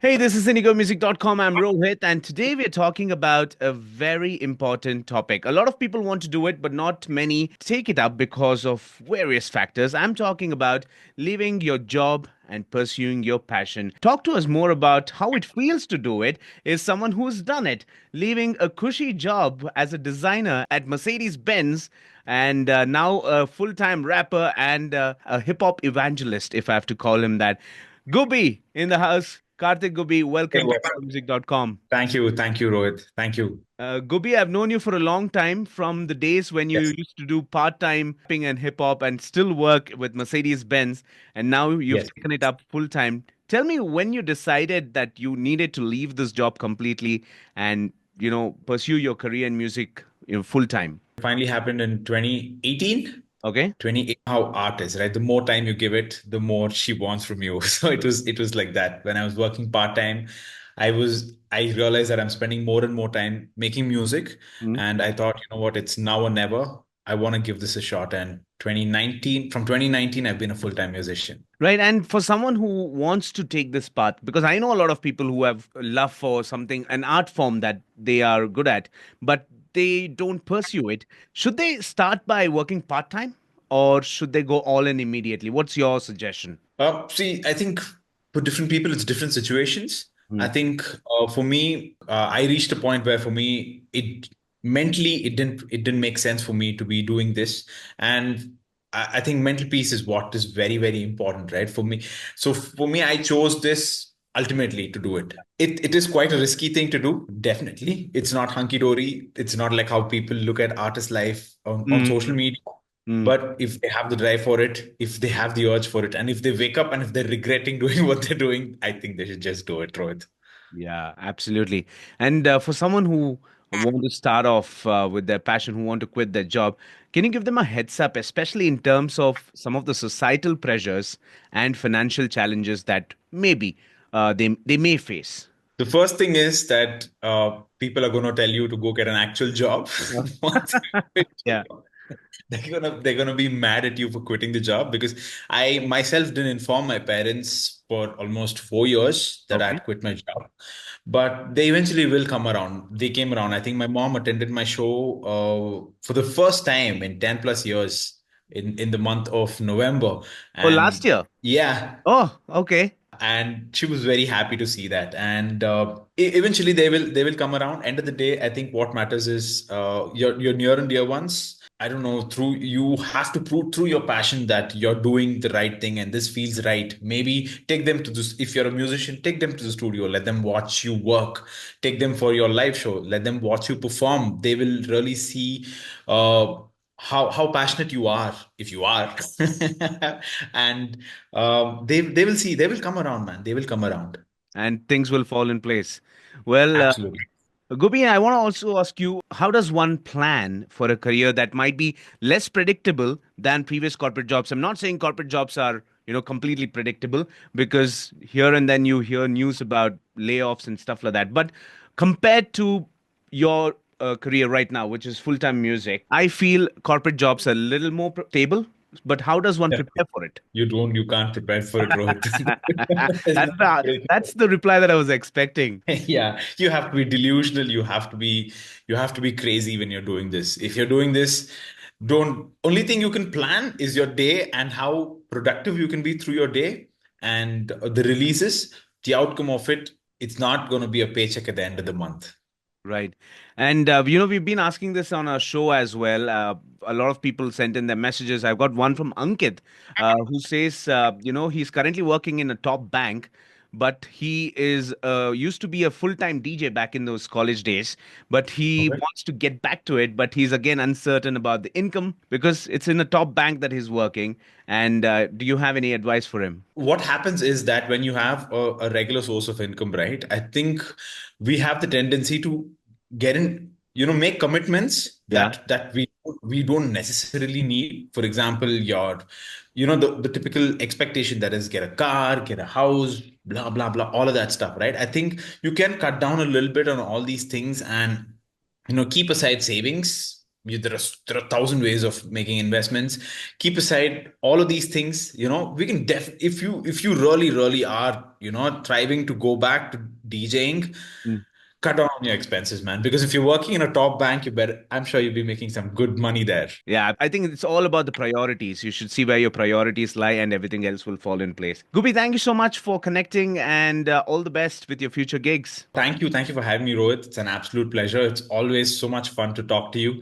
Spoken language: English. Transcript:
Hey, this is IndigoMusic.com. I'm Rohit, and today we're talking about a very important topic. A lot of people want to do it, but not many take it up because of various factors. I'm talking about leaving your job and pursuing your passion. Talk to us more about how it feels to do it. Is someone who's done it, leaving a cushy job as a designer at Mercedes Benz and now a full time rapper and a hip hop evangelist, if I have to call him that. Gubbi in the house. Karthik Gubbi, Hey, welcome to what's up? music.com. Thank you, Rohit. Thank you. Gubbi, I've known you for a long time from the days when you Yes, used to do part-time rapping and hip hop and still work with Mercedes Benz, and now you've yes. taken it up full time. Tell me when you decided that you needed to leave this job completely and, pursue your career in music, full time. Finally happened in 2018. Okay? 28, how art is, right? The more time you give it, the more she wants from you. So it was like that. When I was working part-time, I realized that I'm spending more and more time making music. And I thought, you know what, it's now or never. I want to give this a shot. And 2019, I've been a full-time musician. Right. And for someone who wants to take this path, because I know a lot of people who have a love for something, an art form that they are good at, but they don't pursue it, should they start by working part time or should they go all in immediately? What's your suggestion? See, I think for different people, it's different situations. I Mm. think for me, I reached a point where for me, it didn't make sense for me to be doing this, and I think mental peace is what is very very important, right? For me, so for me, I chose this ultimately to do it. It is quite a risky thing to do. Definitely, it's not hunky dory. It's not like how people look at artist life on social Mm. media. Mm. But if they have the drive for it, if they have the urge for it, and if they wake up and if they're regretting doing what they're doing, I think they should just do it, Rohit. Yeah, absolutely. And for someone who want to start off with their passion, who want to quit their job, can you give them a heads up, especially in terms of some of the societal pressures and financial challenges that maybe they may face? The first thing is that people are going to tell you to go get an actual job. Yeah. Once you quit Yeah. your they're gonna be mad at you for quitting the job because I myself didn't inform my parents for almost 4 years that I Okay. had quit my job. But they eventually will come around. They came around. I think my mom attended my show for the first time in 10 plus years in the month of November. Oh, last And year. yeah, Oh, okay. and she was very happy to see that. And eventually they will come around. End of the day, I think what matters is your near and dear ones. I don't know, through you have to prove through your passion that you're doing the right thing and this feels right. Maybe take them to this. If you're a musician, take them to the studio, let them watch you work, take them for your live show, let them watch you perform. They will really see uh, how passionate you are, if you are. And they will see, they will come around, man. They will come around. And things will fall in place. Well, Absolutely. Gopi, I want to also ask you, how does one plan for a career that might be less predictable than previous corporate jobs? I'm not saying corporate jobs are, completely predictable because here and then you hear news about layoffs and stuff like that. But compared to your career right now, which is full-time music, I feel corporate jobs are a little more stable. But how does one prepare for it? You can't prepare for it, Rohit. There's That's nothing the, great. that's the reply that I was expecting. Yeah, you have to be delusional. You have to be crazy when you're doing this. If you're doing this, don't, only thing you can plan is your day and how productive you can be through your day and the releases, the outcome of it. It's not going to be a paycheck at the end of the month. Right. And, we've been asking this on our show as well. A lot of people sent in their messages. I've got one from Ankit, who says, he's currently working in a top bank, but he is used to be a full-time DJ back in those college days, but he Okay. wants to get back to it, but he's again uncertain about the income because it's in a top bank that he's working. And do you have any advice for him? What happens is that when you have a regular source of income, right? I think we have the tendency to get in, make commitments Yeah. that we don't necessarily need. For example, the typical expectation that is get a car, get a house, blah blah blah, all of that stuff, right? I think you can cut down a little bit on all these things and keep aside savings. there are 1,000 ways of making investments. Keep aside all of these things. We can if you really are thriving to go back to DJing, cut down on your expenses, man. Because if you're working in a top bank, I'm sure you'll be making some good money there. Yeah, I think it's all about the priorities. You should see where your priorities lie, and everything else will fall in place. Gubi, thank you so much for connecting, and all the best with your future gigs. Thank you for having me, Rohit. It's an absolute pleasure. It's always so much fun to talk to you.